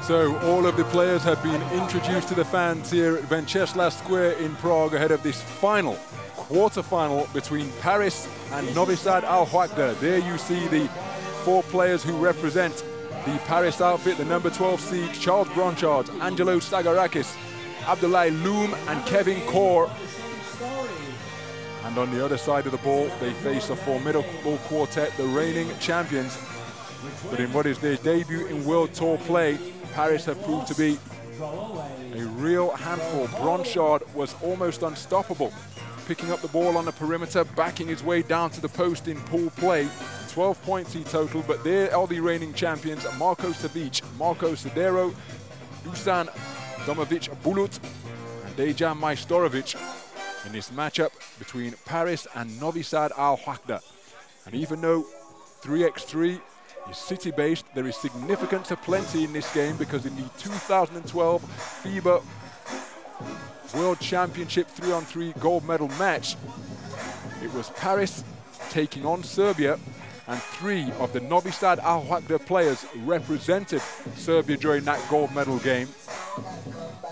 So all of the players have been introduced to the fans here at Venceslas Square in Prague ahead of this final quarter-final between Paris and NoviSad AlWahda. There you see the 4 players who represent the Paris outfit, the number 12 seed, Charles Bronchard, Angelo Sagarakis, Abdoulaye Loum and Kevin Kaur. And on the other side of the ball, they face a formidable quartet, the reigning champions. But in what is their debut in World Tour play, Paris have proved to be a real handful. Bronchard was almost unstoppable, picking up the ball on the perimeter, backing his way down to the post in pool play. 12 points he totaled, but there are the reigning champions, Marko Savic, Marko Sedero, Dusan Domovic Bulut, and Dejan Majstorovic in this matchup between Paris and NoviSad AlWahda. And even though 3x3 is city-based, there is significance aplenty in this game, because in the 2012 FIBA World Championship 3-on-3 gold medal match, it was Paris taking on Serbia, and 3 of the NoviSad AlWahda players represented Serbia during that gold medal game.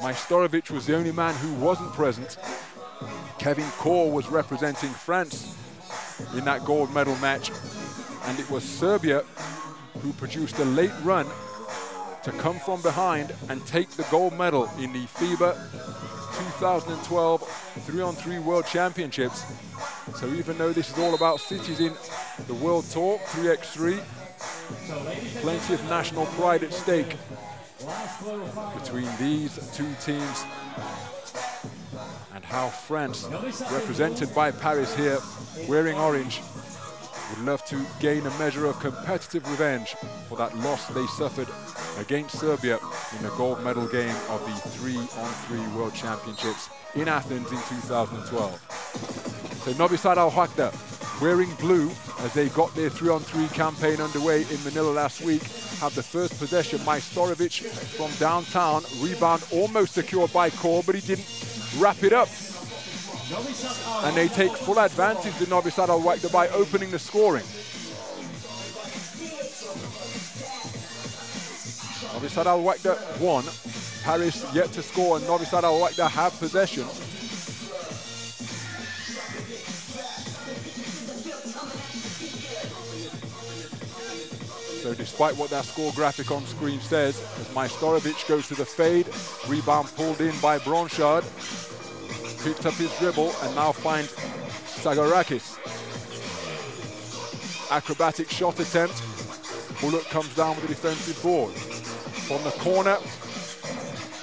Majstorovic was the only man who wasn't present. Kevin Kaur was representing France in that gold medal match, and it was Serbia who produced a late run to come from behind and take the gold medal in the FIBA 2012 3-on-3 World Championships. So even though this is all about cities in the World Tour 3x3, plenty of national pride at stake between these 2 teams, and how France, represented by Paris here, wearing orange, would love to gain a measure of competitive revenge for that loss they suffered against Serbia in the gold medal game of the 3-on-3 World Championships in Athens in 2012. So NoviSad AlWahda, wearing blue as they got their 3-on-3 campaign underway in Manila last week, have the first possession. Majstorovic from downtown, rebound almost secured by Kaur, but he didn't wrap it up. And they take full advantage to NoviSad AlWahda by opening the scoring. NoviSad AlWahda won, Paris yet to score, and NoviSad AlWahda have possession. So despite what that score graphic on screen says, as Majstorovic goes to the fade, rebound pulled in by Bronchard, picked up his dribble and now finds Sagarakis. Acrobatic shot attempt. Bulut comes down with a defensive board. From the corner,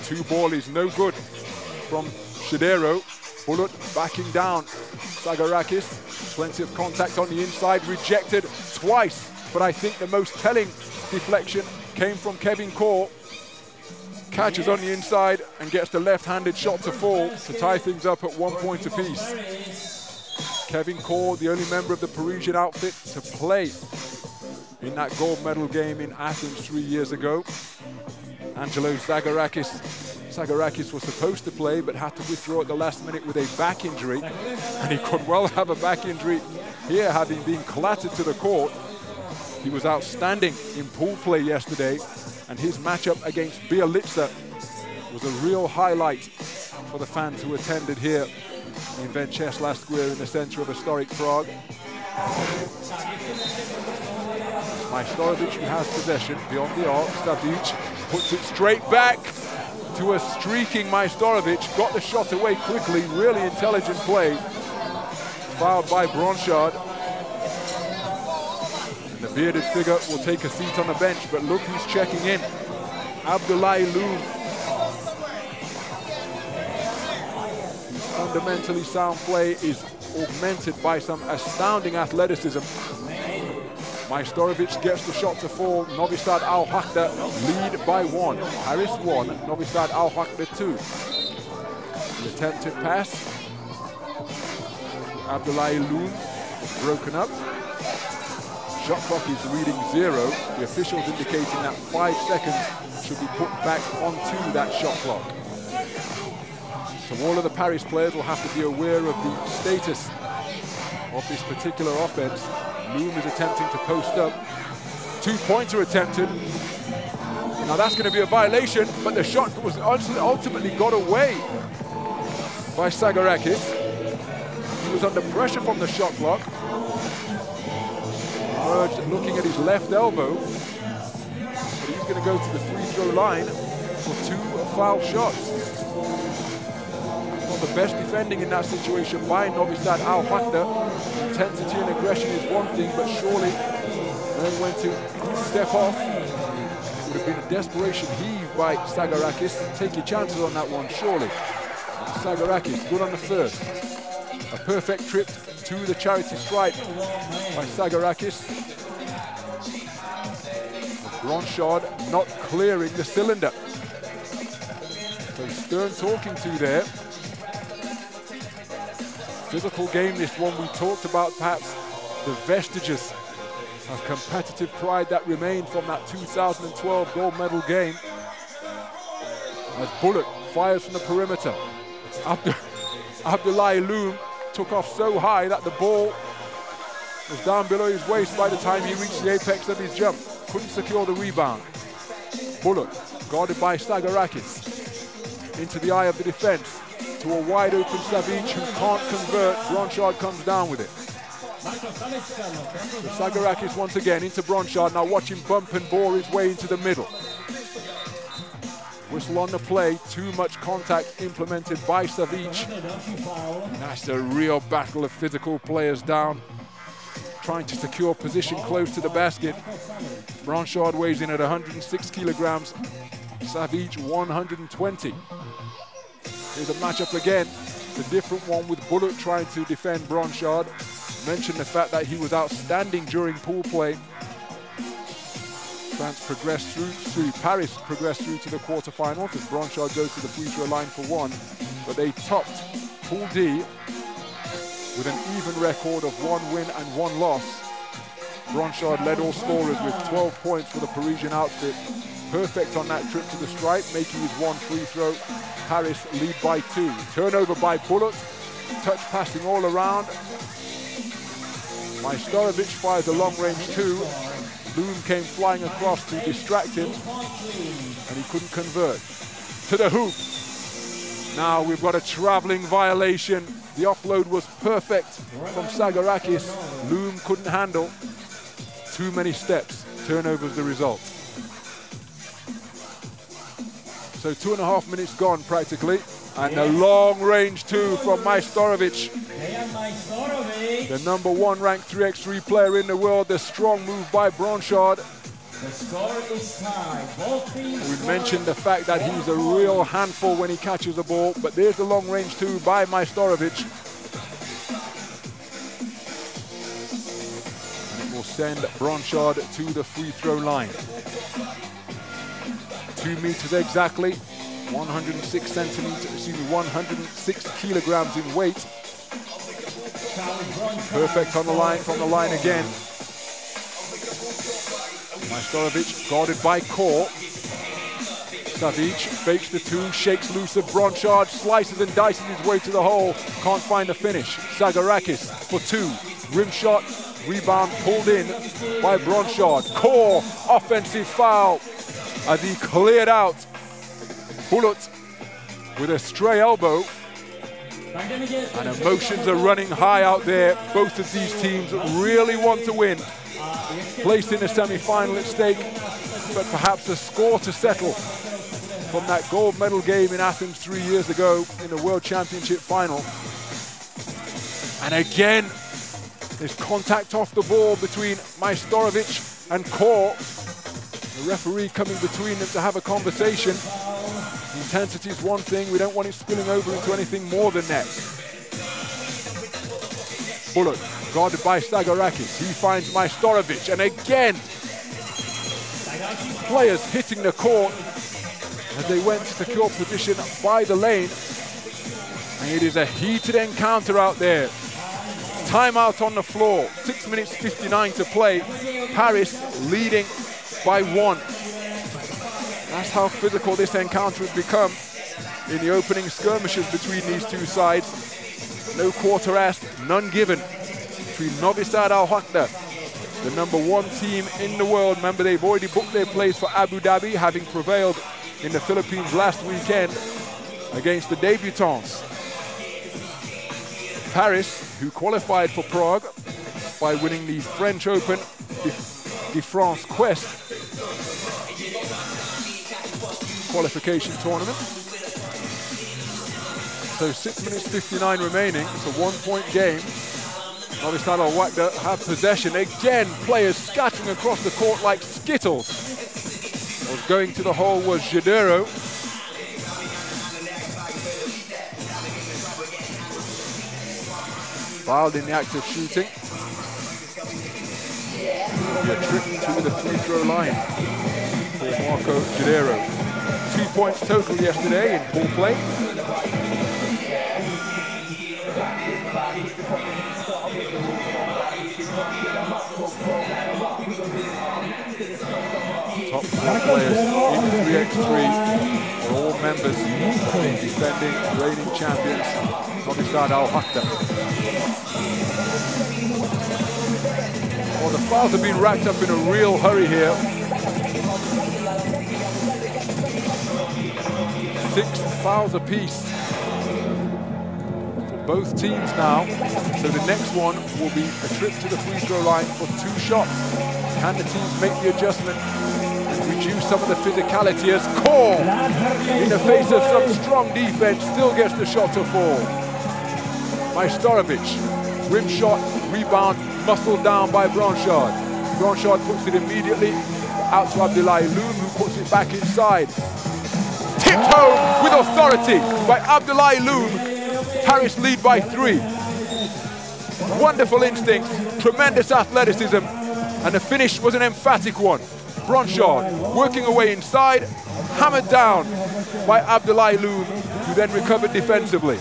2 ball is no good from Sedero. Bulut backing down Sagarakis. Plenty of contact on the inside, rejected twice. But I think the most telling deflection came from Kevin Kaur. Catches on the inside and gets the left-handed shot to fall to tie things up at 1 point apiece. Kevin Kaur, the only member of the Parisian outfit to play in that gold medal game in Athens 3 years ago. Angelo Sagarakis was supposed to play but had to withdraw at the last minute with a back injury, and he could well have a back injury here, having been clattered to the court. He was outstanding in pool play yesterday, and his matchup against Bialica was a real highlight for the fans who attended here in Venceslas Square in the center of historic Prague. Majstorovic, who has possession beyond the arc. Savic puts it straight back to a streaking Majstorovic. Got the shot away quickly, really intelligent play. Fouled by Bronchard. The bearded figure will take a seat on the bench, but look who's checking in. Abdoulaye Loum. Whose fundamentally sound play is augmented by some astounding athleticism. Majstorovic gets the shot to fall. NoviSad AlWahda lead by 1. Paris 1, NoviSad AlWahda 2. The attempted pass. Abdoulaye Loum is broken up. Shot clock is reading 0. The officials indicating that 5 seconds should be put back onto that shot clock. So all of the Paris players will have to be aware of the status of this particular offense. Loum is attempting to post up. 2-pointer attempted. Now that's going to be a violation, but the shot was ultimately got away by Sagarakis. He was under pressure from the shot clock. Emerged looking at his left elbow. But he's going to go to the free throw line for 2 foul shots. Not the best defending in that situation by NoviSad AlWahda. Intensity and aggression is one thing, but surely then went to step off. It would have been a desperation heave by Sagarakis. Take your chances on that one, surely. Sagarakis, good on the first. A perfect trip to the charity stripe by Sagarakis. Bronchard not clearing the cylinder. So stern talking to there. Physical game, this one. We talked about perhaps the vestiges of competitive pride that remained from that 2012 gold medal game. As Bullock fires from the perimeter. Abdullahi Loom took off so high that the ball was down below his waist by the time he reached the apex of his jump. Couldn't secure the rebound. Bullock, guarded by Sagarakis, into the eye of the defense, to a wide open Savic who can't convert. Bronchard comes down with it. So Sagarakis once again into Bronchard. Now watch him bump and bore his way into the middle. Whistle on the play, too much contact implemented by Savic. That's a real battle of physical players down, trying to secure position close to the basket. Bronchard weighs in at 106 kilograms, Savic 120. Here's a matchup again, it's a different one with Bullock trying to defend Bronchard. Mentioned the fact that he was outstanding during pool play. Paris progressed through to the quarterfinals as Bronchard goes to the free throw line for 1. But they topped Pool D with an even record of 1 win and 1 loss. Bronchard led all scorers with 12 points for the Parisian outfit. Perfect on that trip to the stripe, making his 1 free throw. Paris lead by 2. Turnover by Bullock. Touch passing all around. Majstorovic fires a long-range 2. Loom came flying across to distract him, and he couldn't convert. To the hoop. Now we've got a traveling violation. The offload was perfect from Sagarakis. Loom couldn't handle. Too many steps. Turnover's the result. So 2.5 minutes gone practically. And a long-range 2 from Majstorovic. The #1 ranked 3x3 player in the world. The strong move by Bronchard. We mentioned the fact that he's a real handful when he catches the ball, but there's the long-range 2 by Majstorovic. And it will send Bronchard to the free throw line. 2 meters exactly. 106 kilograms in weight. Perfect on the line, from the line again. Majstorovic guarded by Core. Savic fakes the 2, shakes loose of Bronchard, slices and dices his way to the hole. Can't find the finish. Sagarakis for 2. Rim shot, rebound pulled in by Bronchard. Core, offensive foul as he cleared out. Bullock with a stray elbow, and emotions are running high out there. Both of these teams really want to win. Placed in the semi-final at stake, but perhaps a score to settle from that gold medal game in Athens 3 years ago in the World Championship final. And again, there's contact off the ball between Majstorovic and Core. The referee coming between them to have a conversation. Intensity is one thing, we don't want it spilling over into anything more than that. Bullock, guarded by Sagarakis. He finds Majstorovic, and again, players hitting the court as they went to secure position by the lane. And it is a heated encounter out there. Timeout on the floor, 6 minutes 59 to play. Paris leading by 1. That's how physical this encounter has become in the opening skirmishes between these two sides. No quarter asked, none given between NoviSad AlWahda the #1 team in the world. Remember, they've already booked their place for Abu Dhabi, having prevailed in the Philippines last weekend against the debutants. Paris, who qualified for Prague by winning the French Open de France Quest qualification tournament. So 6 minutes 59 remaining. It's a 1-point game. NoviSad AlWahda have possession. Again, players scattering across the court like skittles. Going to the hole was Jadero. Fouled in the act of shooting. A trip to the free throw line for Marco Jadero. 2 points total yesterday in ball play. Top 4 players in 3x3 are all members of the defending reigning champions, NoviSad AlWahda. Well, the fouls have been racked up in a real hurry here. 6 fouls apiece for both teams now. So the next one will be a trip to the free throw line for 2 shots. Can the teams make the adjustment and reduce some of the physicality as Core, in the face of some strong defense, still gets the shot to fall. Majstorovic, rim shot, rebound, muscled down by Blanchard. Blanchard puts it immediately out to Abdullahi Loom, who puts it back inside. Tipped home with authority by Abdullahi Loom. Paris lead by 3. Wonderful instincts, tremendous athleticism, and the finish was an emphatic one. Blanchard working away inside, hammered down by Abdullahi Loom, who then recovered defensively.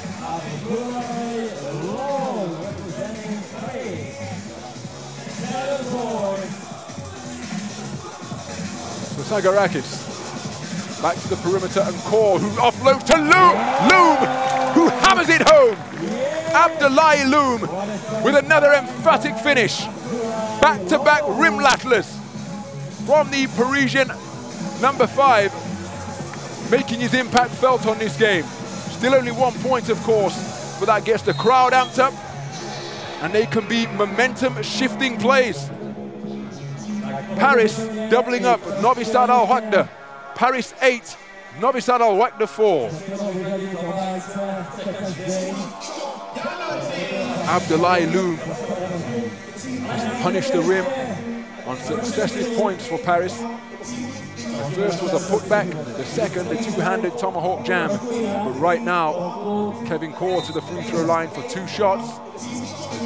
Sagarakis back to the perimeter, and Core, who offloads to Loom, who hammers it home. Abdullahi Loom with another emphatic finish. Back-to-back rim lattlers from the Parisian #5, making his impact felt on this game. Still only 1 point, of course, but that gets the crowd amped up, and they can be momentum-shifting plays. Paris doubling up NoviSad AlWahda. Paris 8, NoviSad AlWahda 4. Abdullahi Loom has punished the rim on successive points for Paris. The first was a putback, the second a two-handed tomahawk jam. But right now, Kevin Core to the free throw line for 2 shots.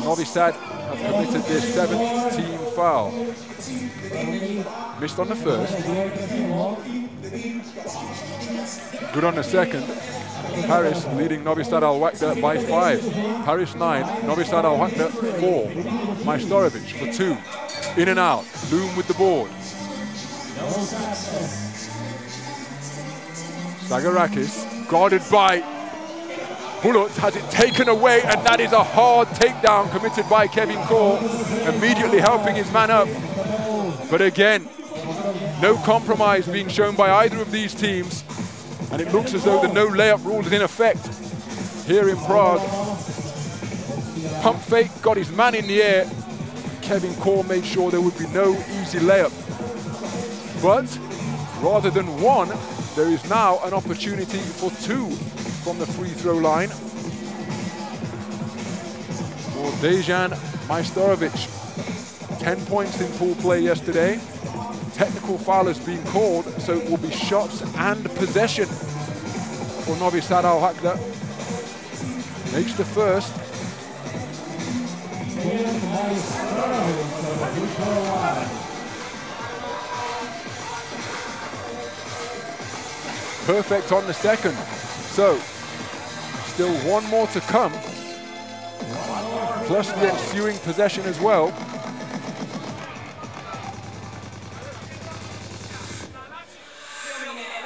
NoviSad have committed their 7th team foul. Missed on the first. Good on the second. Paris leading NoviSad AlWahda by 5. Paris 9, NoviSad AlWahda 4. Majstorovic for 2. In and out. Loom with the board. Sagarakis, guarded by Bulut, has it taken away, and that is a hard takedown committed by Kevin Core, immediately helping his man up. But again, no compromise being shown by either of these teams, and it looks as though the no layup rule is in effect here in Prague. Pump fake got his man in the air. Kevin Core made sure there would be no easy layup. But rather than 1, there is now an opportunity for 2 from the free throw line for Dejan Majstorovic. 10 points in pool play yesterday. Technical foul has been called, so it will be shots and possession for NoviSad AlWahda. Makes the first. Perfect on the second. So, still 1 more to come, plus the ensuing possession as well.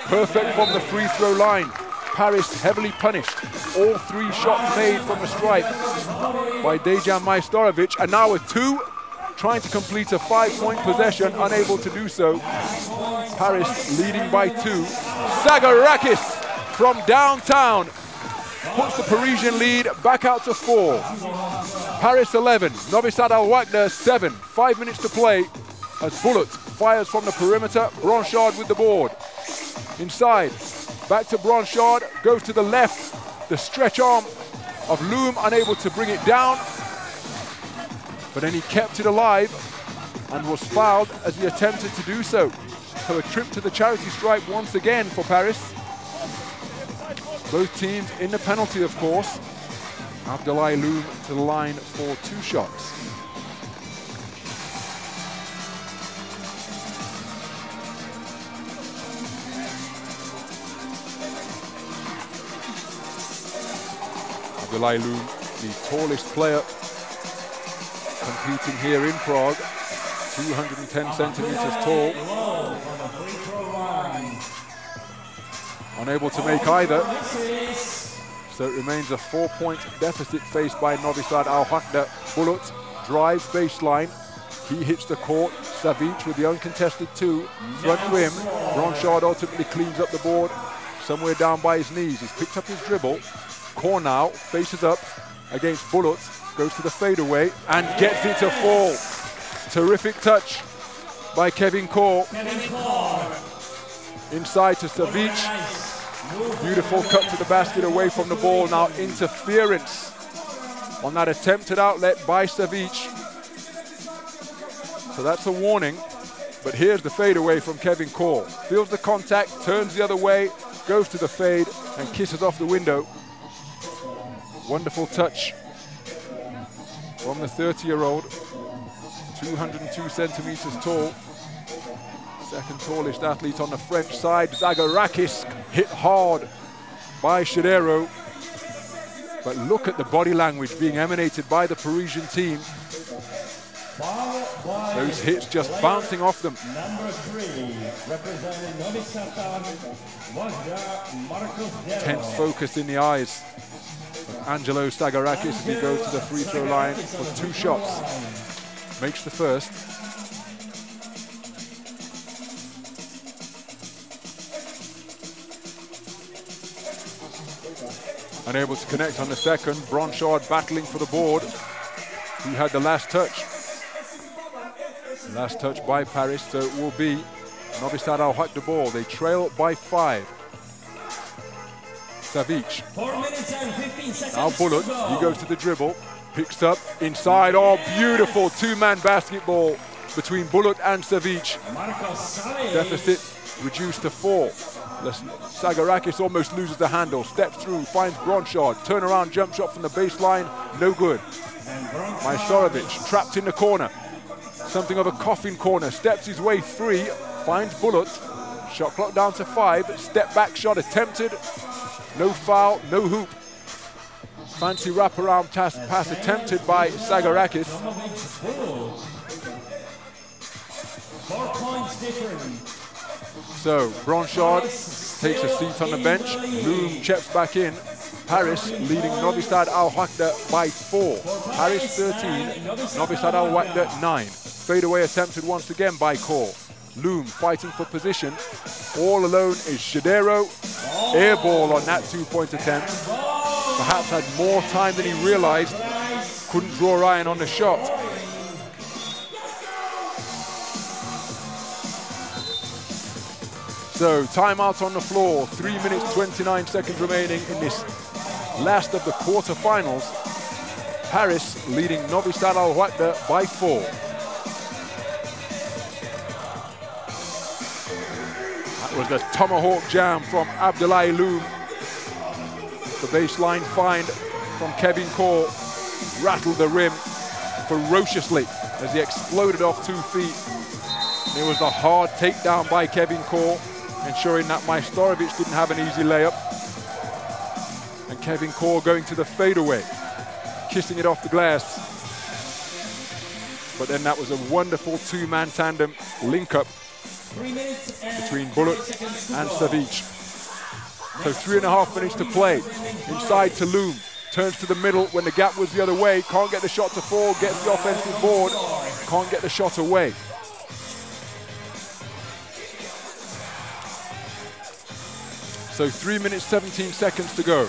Perfect from the free throw line. Paris heavily punished. All 3 shots made from the stripe by Dejan Majstorovic. And now with 2 trying to complete a 5-point possession, unable to do so. Paris leading by 2. Sagarakis from downtown puts the Parisian lead back out to 4. Paris 11, NoviSad AlWahda 7. 5 minutes to play as Bullet fires from the perimeter. Blanchard with the board. Inside, back to Blanchard, goes to the left. The stretch arm of Loom, unable to bring it down. But then he kept it alive and was fouled as he attempted to do so. So a trip to the charity stripe once again for Paris. Both teams in the penalty, of course. Abdoulaye Loum to the line for 2 shots. Abdoulaye Loum, the tallest player competing here in Prague, 210 centimeters tall. Unable to make either. So it remains a 4-point deficit faced by NoviSad AlWahda. Bullet drives baseline. He hits the court. Savic with the uncontested 2. Front rim. Blanchard ultimately cleans up the board. Somewhere down by his knees. He's picked up his dribble. Cornau faces up against Bullet. Goes to the fadeaway and gets it to fall. Terrific touch by Kevin Kaur. Inside to Savic. Beautiful cut to the basket away from the ball. Now interference on that attempted outlet by Savic. So that's a warning. But here's the fadeaway from Kevin Kaur. Feels the contact, turns the other way, goes to the fade and kisses off the window. Wonderful touch from the 30-year-old, 202 centimeters tall. Second tallest athlete on the French side. Zagarakis hit hard by Shadero. But look at the body language being emanated by the Parisian team. Those hits just bouncing off them. Tense focus in the eyes of Angelo Zagarakis as he goes to the free throw line for 2 shots. Makes the first. Unable to connect on the second. Blanchard battling for the board. He had the last touch. Last touch by Paris, so it will be NoviSad AlWahda ball. They trail by 5. Savic. 4 minutes and 15 seconds. Now Bullet, he goes to the dribble. Picks up inside. Oh, beautiful 2-man basketball between Bullet and Savic. Deficit reduced to 4. Zagarakis almost loses the handle, steps through, finds Blanchard, turnaround jump shot from the baseline, no good. Majstorovic trapped in the corner, something of a coffin corner, steps his way free, finds Bullet, shot clock down to 5, step back shot attempted, no foul, no hoop. Fancy wraparound pass attempted by Zagarakis. 4 points different. So Blanchard takes a seat on the bench. Loum checks back in. Paris leading NoviSad AlWahda by 4. Paris 13, NoviSad AlWahda 9. Fadeaway attempted once again by Kaur. Loum fighting for position. All alone is Shadero. Air ball on that 2-point attempt. Perhaps had more time than he realized. Couldn't draw iron on the shot. So timeout on the floor, 3 minutes 29 seconds remaining in this last of the quarterfinals. Paris leading NoviSad AlWahda by 4. That was the tomahawk jam from Abdoulaye Loum. The baseline find from Kevin Kaur rattled the rim ferociously as he exploded off 2 feet. It was a hard takedown by Kevin Kaur, ensuring that Majstorovic didn't have an easy layup. And Kevin Kaur going to the fadeaway, kissing it off the glass. But then that was a wonderful 2-man tandem link-up between Bullet and Savic. So 3.5 minutes to play. Inside to Loum, turns to the middle when the gap was the other way, can't get the shot to fall, gets the offensive board. can't get the shot away. So 3 minutes 17 seconds to go.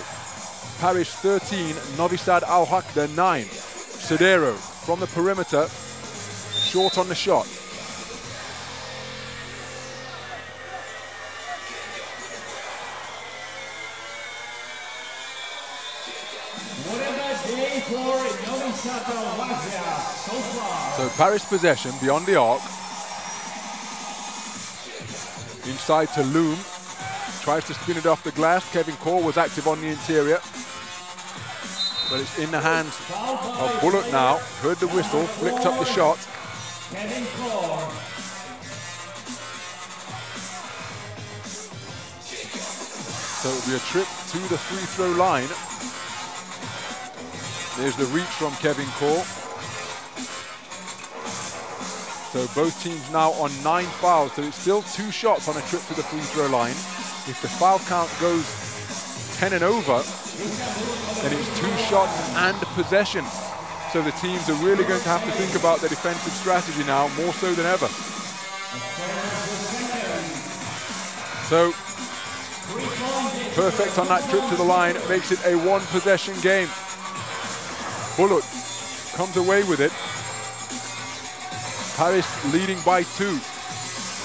Paris 13, NoviSad AlWahda 9. Sodero from the perimeter, short on the shot. So Paris possession beyond the arc. Inside to Loom. Tries to spin it off the glass. Kevin Core was active on the interior. But it's in the hands of Bullock now. Heard the whistle, flicked up the shot. Kevin Core. So it'll be a trip to the free throw line. There's the reach from Kevin Core. So both teams now on 9 fouls. So it's still 2 shots on a trip to the free throw line. If the foul count goes 10 and over, then it's 2 shots and possession. So the teams are really going to have to think about their defensive strategy now, more so than ever. So, perfect on that trip to the line, makes it a 1 possession game. Bullock comes away with it. Paris leading by 2.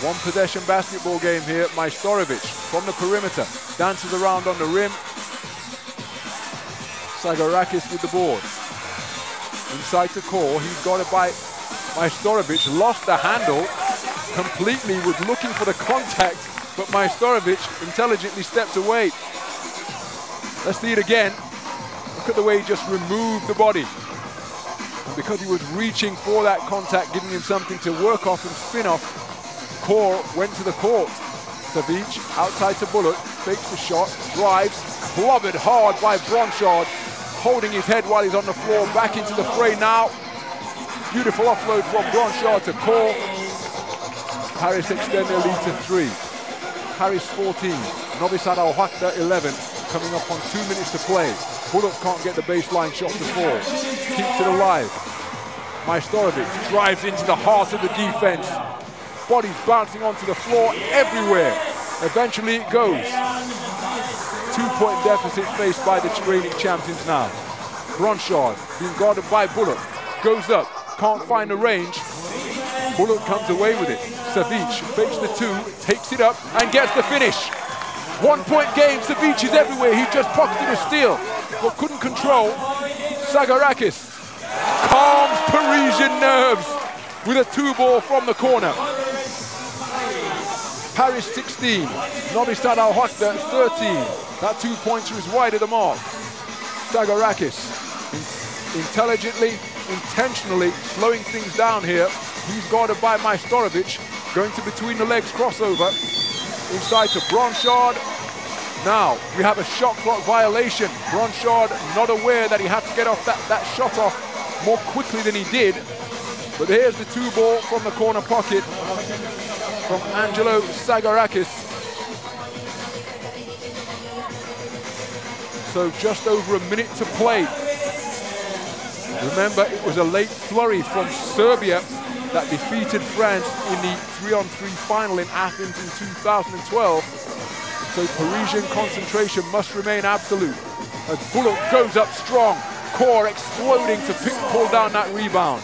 1 possession basketball game here. Majstorovic from the perimeter, dances around on the rim. Sagarakis with the board. Inside to Core, he's got it by Majstorovic, lost the handle completely, was looking for the contact, but Majstorovic intelligently stepped away. Let's see it again. Look at the way he just removed the body. And because he was reaching for that contact, giving him something to work off and spin off, Core went to the court. Savic outside to Bullock, fakes the shot, drives, clobbered hard by Bronchard, holding his head while he's on the floor, back into the fray now. Beautiful offload from Bronchard to Core. Paris extend their lead to 3. Paris 14, NoviSad AlWahda 11, coming up on 2 minutes to play. Bullock can't get the baseline shot to fall. Keeps it alive. Majstorovic drives into the heart of the defense. Bodies bouncing onto the floor everywhere. Eventually it goes. 2-point deficit faced by the reigning champions now. Bronchard being guarded by Bullock. Goes up, can't find the range. Bullock comes away with it. Savic fakes the 2, takes it up and gets the finish. 1-point game, Savic is everywhere. He just pocketed a steal, but couldn't control. Sagarakis calms Parisian nerves with a 2-ball from the corner. Paris 16, NoviSad AlWahda 13. That 2-pointer is wide of the mark. Sagarakis intelligently, intentionally slowing things down here. He's guarded by Majstorovic, going to between the legs crossover. Inside to Bronchard. Now we have a shot clock violation. Bronchard not aware that he had to get off that shot off more quickly than he did. But here's the 2-ball from the corner pocket from Angelo Sagarakis. So just over a minute to play. Remember, it was a late flurry from Serbia that defeated France in the 3-on-3 final in Athens in 2012. So Parisian concentration must remain absolute. As Bullock goes up strong, Core exploding to pull down that rebound.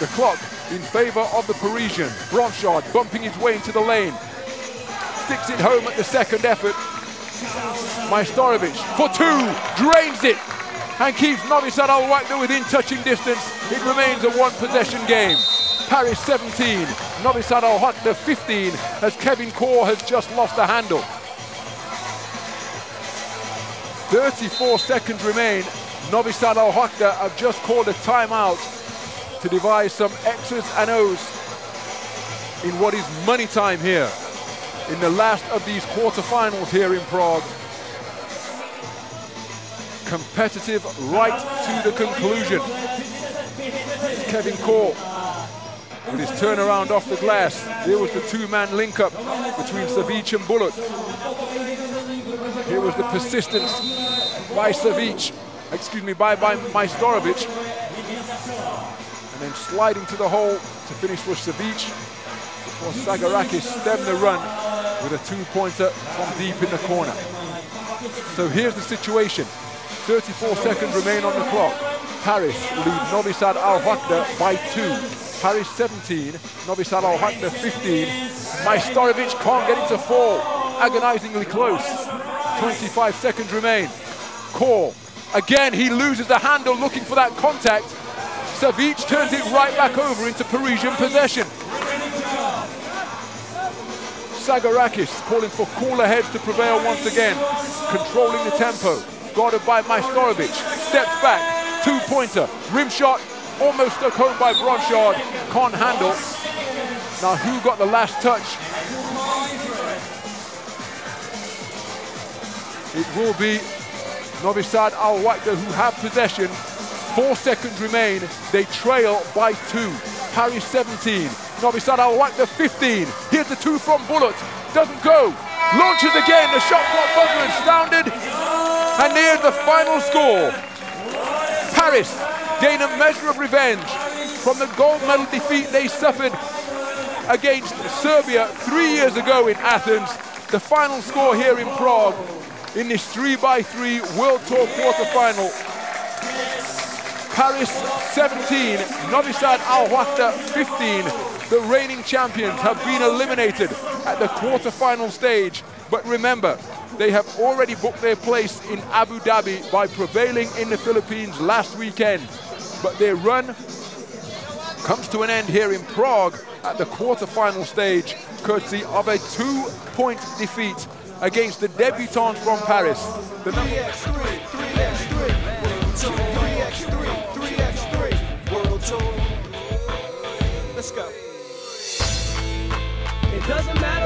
The clock in favor of the Parisian. Bronchard bumping his way into the lane. Sticks it home at the second effort. Majstorovic for 2, drains it, and keeps NoviSad AlWahda within touching distance. It remains a 1-possession game. Paris 17, NoviSad AlWahda 15, as Kevin Core has just lost the handle. 34 seconds remain. NoviSad AlWahda have just called a timeout to devise some X's and O's in what is money time here in the last of these quarterfinals here in Prague. Competitive right to the conclusion. Kevin Core with his turnaround off the glass. Here was the 2-man link-up between Savic and Bullock. Here was the persistence by Savic, by Majstorovic. and then sliding to the hole to finish with Savic before Sagarakis stemmed the run with a two-pointer from deep in the corner. So here's the situation. 34 seconds remain on the clock. Paris lead NoviSad AlWahda by 2. Paris 17, NoviSad AlWahda 15. Majstorovic can't get it to fall. Agonizingly close. 25 seconds remain. Call. Again, he loses the handle looking for that contact. Savic turns it right back over into Parisian possession. Sagarakis calling for cooler heads to prevail once again. Controlling the tempo. Guarded by Majstorovic. Steps back. Two-pointer. Rim shot. Almost stuck home by Bronchard. Can't handle. Now who got the last touch? It will be NoviSad AlWahda who have possession. 4 seconds remain. They trail by 2. Paris 17. NoviSad AlWahda 15. Here's the two from Bullet. Doesn't go. Launches again. The shot clock buzzer is sounded. And here's the final score. Paris gain a measure of revenge from the gold medal defeat they suffered against Serbia 3 years ago in Athens. The final score here in Prague in this 3x3 World Tour quarterfinal. Paris 17, NoviSad AlWahda 15. The reigning champions have been eliminated at the quarterfinal stage. But remember, they have already booked their place in Abu Dhabi by prevailing in the Philippines last weekend. But their run comes to an end here in Prague at the quarterfinal stage, courtesy of a 2-point defeat against the debutants from Paris. The 3x3, 3x3 World Tour. Let's go. It doesn't matter